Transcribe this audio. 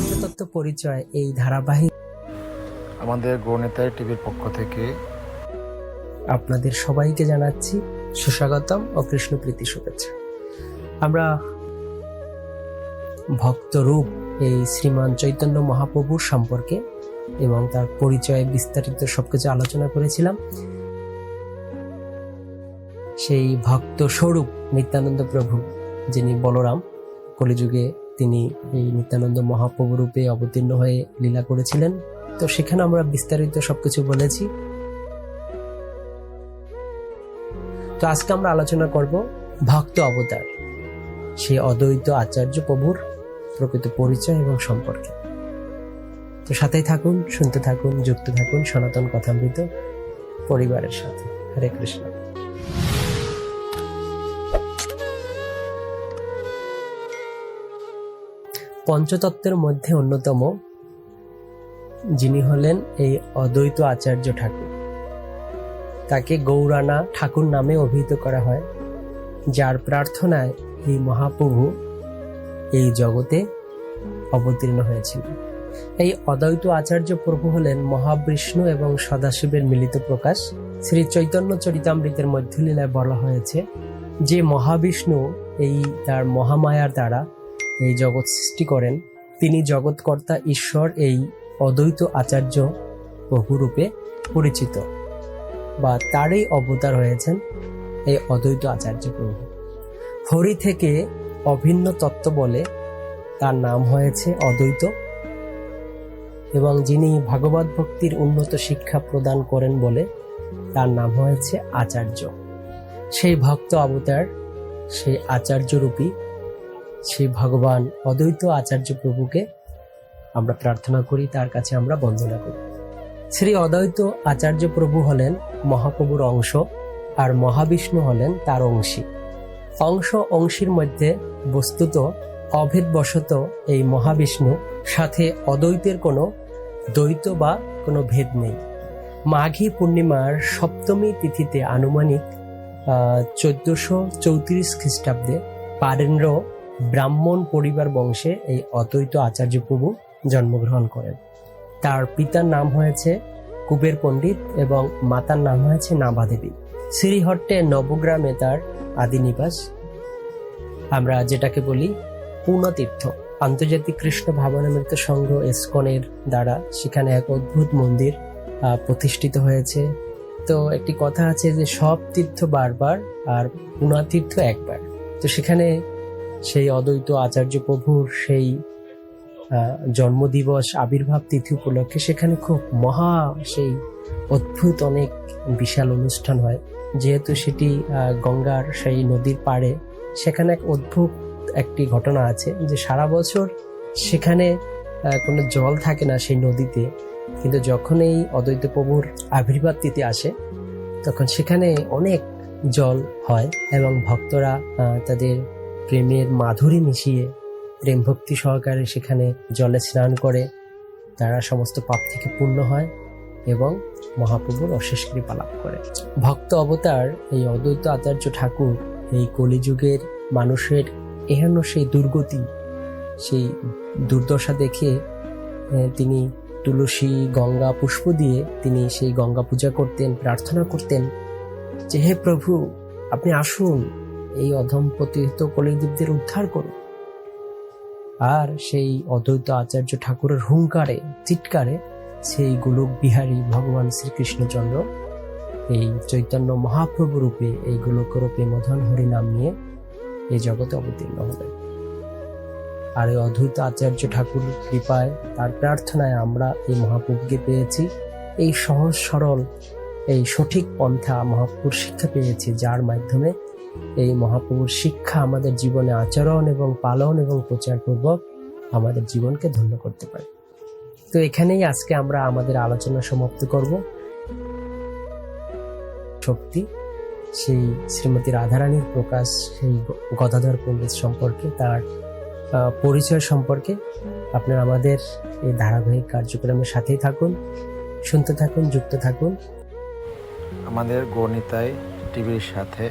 পঞ্চতত্ত্ব পরিচয় এই ধারাবাহিক আমাদের গণিতাই টিভির পক্ষ থেকে আপনাদের সবাইকে জানাচ্ছি সুস্বাগতম ও কৃষ্ণপ্রীতি শুভেচ্ছা। আমরা ভক্তরূপ এই শ্রীমান চৈতন্য মহাপ্রভুর সম্পর্কে এবং তার পরিচয় বিস্তারিত সবকিছু আলোচনা করেছিলাম। সেই ভক্ত স্বরূপ নিত্যানন্দ প্রভু, যিনি বলরাম, কলিযুগে তিনি এই নিত্যানন্দ মহাপ্রভু রূপে অবতীর্ণ হয়ে লীলা করেছিলেন। তো সেখানে আমরা বিস্তারিত সবকিছু বলেছি। তো আজকে আমরা আলোচনা করব ভক্ত অবতার, সেই অদ্বৈত আচার্য প্রভুর প্রকৃত পরিচয় এবং সম্পর্কে। তো সাথেই থাকুন, শুনতে থাকুন, যুক্ত থাকুন সনাতন কথামৃত পরিবারের সাথে। হরে কৃষ্ণ। পঞ্চতত্ত্বের মধ্যে অন্যতম যিনি হলেন এই অদ্বৈত আচার্য ঠাকুর। তাকে গৌরানা ঠাকুর নামে অভিহিত করা হয়, যার প্রার্থনায় এই মহাপ্রভু এই জগতে অবতীর্ণ হয়েছিল। এই অদ্বৈত আচার্য প্রভু হলেন মহাবিষ্ণু এবং সদাশিবের মিলিত প্রকাশ। শ্রী চৈতন্য চরিতামৃতের মধ্যলীলায় বলা হয়েছে যে মহাবিষ্ণু এই তার মহামায়ার দ্বারা এই জগৎ সৃষ্টি করেন, তিনি জগৎকর্তা ঈশ্বর এই অদ্বৈত আচার্য প্রভু রূপে পরিচিত, বা তারই অবতার হয়েছেন এই অদ্বৈত আচার্য প্রভু। হরি থেকে অভিন্ন তত্ত্ব বলে তার নাম হয়েছে অদ্বৈত, এবং যিনি ভাগবত ভক্তির উন্নত শিক্ষা প্রদান করেন বলে তার নাম হয়েছে আচার্য। সেই ভক্ত অবতার, সেই আচার্যরূপী সেই ভগবান অদ্বৈত আচার্য প্রভুকে আমরা প্রার্থনা করি, তার কাছে আমরা বন্দনা করি। শ্রী অদ্বৈত আচার্য প্রভু হলেন মহাপ্রভুর অংশ, আর মহাবিষ্ণু হলেন তার অংশী। অংশ অংশীর মধ্যে বস্তুত অভেদবশত এই মহাবিষ্ণু সাথে অদ্বৈতের কোনো দ্বৈত বা কোনো ভেদ নেই। মাঘী পূর্ণিমার সপ্তমী তিথিতে আনুমানিক 1434 খ্রিস্টাব্দে পারেন্দ্র ব্রাহ্মণ পরিবার বংশে এই অদ্বৈত আচার্য প্রভু জন্মগ্রহণ করেন। তার পিতার নাম হয়েছে কুবের পণ্ডিত এবং মাতার নাম হয়েছে নাভাদেবী। শ্রীহট্টে নবগ্রামে তার আদি নিবাস। আমরা যেটাকে বলি পুণ্যতীর্থ, আন্তর্জাতিক কৃষ্ণ ভাবনামৃত সংঘ ইসকনের দ্বারা সেখানে এক অদ্ভুত মন্দির প্রতিষ্ঠিত হয়েছে। তো একটি কথা আছে যে সব তীর্থ বারবার আর পুণ্যতীর্থ একবার। তো সেখানে সেই অদ্বৈত আচার্য প্রভুর সেই জন্মদিবস আবির্ভাব তিথি উপলক্ষে সেখানে খুব সেই অদ্ভুত অনেক বিশাল অনুষ্ঠান হয়। যেহেতু সেটি গঙ্গার সেই নদীর পাড়ে, সেখানে এক অদ্ভুত একটি ঘটনা আছে যে সারা বছর সেখানে কোনো জল থাকে না সেই নদীতে, কিন্তু যখন এই অদ্বৈত প্রভুর আবির্ভাব তিথি আসে তখন সেখানে অনেক জল হয় এবং ভক্তরা তাদের প্রেমের মাধুরী মিশিয়ে প্রেম ভক্তি সহকারে সেখানে জলে স্নান করে তারা সমস্ত পাপ থেকে পূর্ণ হয় এবং মহাপ্রভুর অশেষ কৃপা লাভ করে। ভক্ত অবতার এই অদ্বৈত আচার্য ঠাকুর এই কলিযুগের মানুষের এহেন সেই দুর্গতি, সেই দুর্দশা দেখে তিনি তুলসী গঙ্গা পুষ্প দিয়ে তিনি সেই গঙ্গা পূজা করতেন, প্রার্থনা করতেন যে হে প্রভু, আপনি আসুন, এই অধম পতিত কলিযুগদের উদ্ধার করুন। আর সেই অদ্বৈত আচার্য ঠাকুরের হুঙ্কারে, চিৎকারে সেই গোলক বিহারী ভগবান শ্রীকৃষ্ণচন্দ্র এই চৈতন্য মহাপ্রভু রূপে এই গোলক রূপে মদন হরি নাম নিয়ে এই জগতে অবতীর্ণ হলেন। আর এই অদ্বৈত আচার্য ঠাকুর কৃপায়, তার প্রার্থনায় আমরা এই মহাপ্রভুকে পেয়েছি। এই সহজ সরল এই সঠিক পন্থা মহাপ্রভুর শিক্ষা পেয়েছি, যার মাধ্যমে এই মহাপ্রভুর শিক্ষা আমাদের জীবনে আচরণ এবং পালন এবং প্রচার পূর্বক আমাদের জীবনকে ধন্য করতে পারে। তো এখানেই আজকে আমরা আমাদের আলোচনা সমাপ্ত করব। শক্তি সেই শ্রীমতী রাধারানীর প্রকাশ, সেই গদাধর পণ্ডিত সম্পর্কে, তার পরিচয় সম্পর্কে আপনারা আমাদের এই ধারাবাহিক কার্যক্রমের সাথেই থাকুন, শুনতে থাকুন, যুক্ত থাকুন আমাদের গণিতাই টিভির সাথে।